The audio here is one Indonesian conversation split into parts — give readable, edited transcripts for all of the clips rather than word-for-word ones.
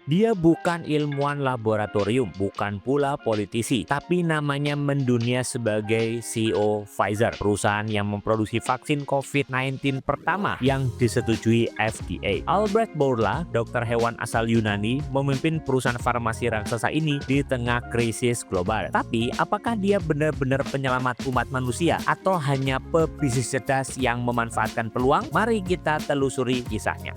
Dia bukan ilmuwan laboratorium, bukan pula politisi, tapi namanya mendunia sebagai CEO Pfizer, perusahaan yang memproduksi vaksin COVID-19 pertama yang disetujui FDA. Albert Bourla, dokter hewan asal Yunani, memimpin perusahaan farmasi raksasa ini di tengah krisis global. Tapi, apakah dia benar-benar penyelamat umat manusia atau hanya pebisnis cerdas yang memanfaatkan peluang? Mari kita telusuri kisahnya.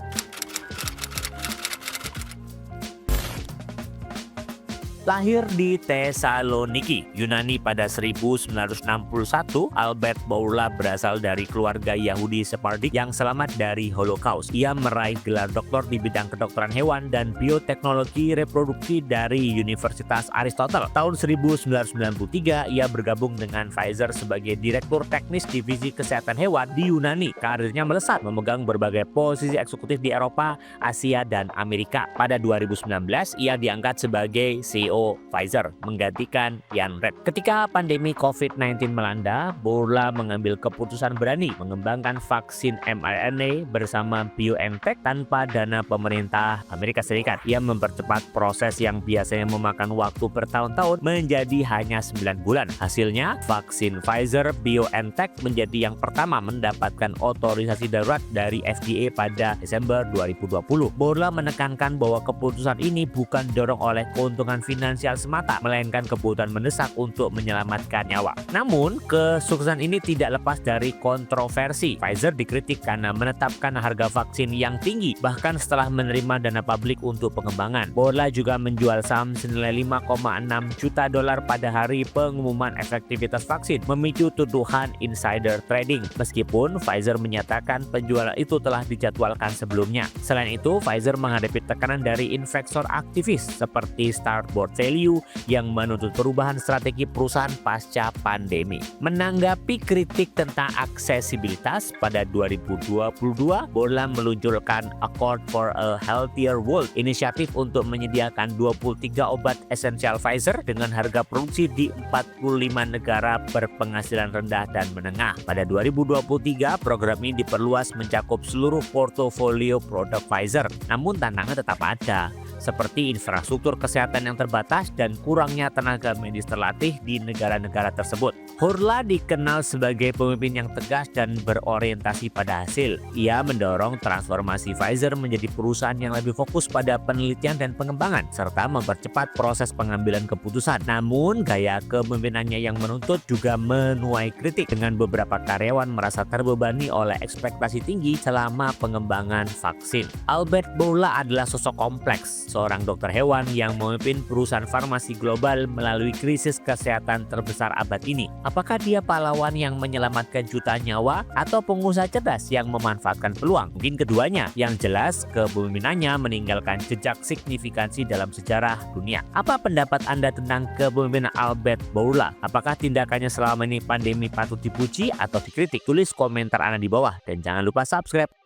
Lahir di Tesaloniki, Yunani pada 1961, Albert Bourla berasal dari keluarga Yahudi Sephardic yang selamat dari Holocaust. Ia meraih gelar doktor di bidang kedokteran hewan dan bioteknologi reproduksi dari Universitas Aristotle. Tahun 1993, ia bergabung dengan Pfizer sebagai Direktur Teknis Divisi Kesehatan Hewan di Yunani. Karirnya melesat, memegang berbagai posisi eksekutif di Eropa, Asia, dan Amerika. Pada 2019, ia diangkat sebagai CEO Pfizer, menggantikan Jan Reed. Ketika pandemi COVID-19 melanda, Bourla mengambil keputusan berani mengembangkan vaksin mRNA bersama BioNTech tanpa dana pemerintah Amerika Serikat. Ia mempercepat proses yang biasanya memakan waktu bertahun-tahun menjadi hanya 9 bulan. Hasilnya, vaksin Pfizer BioNTech menjadi yang pertama mendapatkan otorisasi darurat dari FDA pada Desember 2020. Bourla menekankan bahwa keputusan ini bukan didorong oleh keuntungan finansial semata, melainkan kebutuhan mendesak untuk menyelamatkan nyawa. Namun, kesuksesan ini tidak lepas dari kontroversi. Pfizer dikritik karena menetapkan harga vaksin yang tinggi, bahkan setelah menerima dana publik untuk pengembangan. Bourla juga menjual saham senilai 5,6 juta dolar pada hari pengumuman efektivitas vaksin, memicu tuduhan insider trading. Meskipun Pfizer menyatakan penjualan itu telah dijadwalkan sebelumnya. Selain itu, Pfizer menghadapi tekanan dari investor aktivis seperti Starboard Value yang menuntut perubahan strategi perusahaan pasca pandemi. Menanggapi kritik tentang aksesibilitas, pada 2022, Bourla meluncurkan Accord for a Healthier World, inisiatif untuk menyediakan 23 obat esensial Pfizer dengan harga produksi di 45 negara berpenghasilan rendah dan menengah. Pada 2023, program ini diperluas mencakup seluruh portofolio produk Pfizer. Namun tantangan tetap ada, seperti infrastruktur kesehatan yang terbatas dan kurangnya tenaga medis terlatih di negara-negara tersebut. Bourla dikenal sebagai pemimpin yang tegas dan berorientasi pada hasil. Ia mendorong transformasi Pfizer menjadi perusahaan yang lebih fokus pada penelitian dan pengembangan, serta mempercepat proses pengambilan keputusan. Namun, gaya kepemimpinannya yang menuntut juga menuai kritik, dengan beberapa karyawan merasa terbebani oleh ekspektasi tinggi selama pengembangan vaksin. Albert Bourla adalah sosok kompleks, seorang dokter hewan yang memimpin perusahaan farmasi global melalui krisis kesehatan terbesar abad ini. Apakah dia pahlawan yang menyelamatkan jutaan nyawa atau pengusaha cerdas yang memanfaatkan peluang? Mungkin keduanya. Yang jelas, kepemimpinannya meninggalkan jejak signifikansi dalam sejarah dunia. Apa pendapat Anda tentang kepemimpinan Albert Bourla? Apakah tindakannya selama ini pandemi patut dipuji atau dikritik? Tulis komentar Anda di bawah dan jangan lupa subscribe.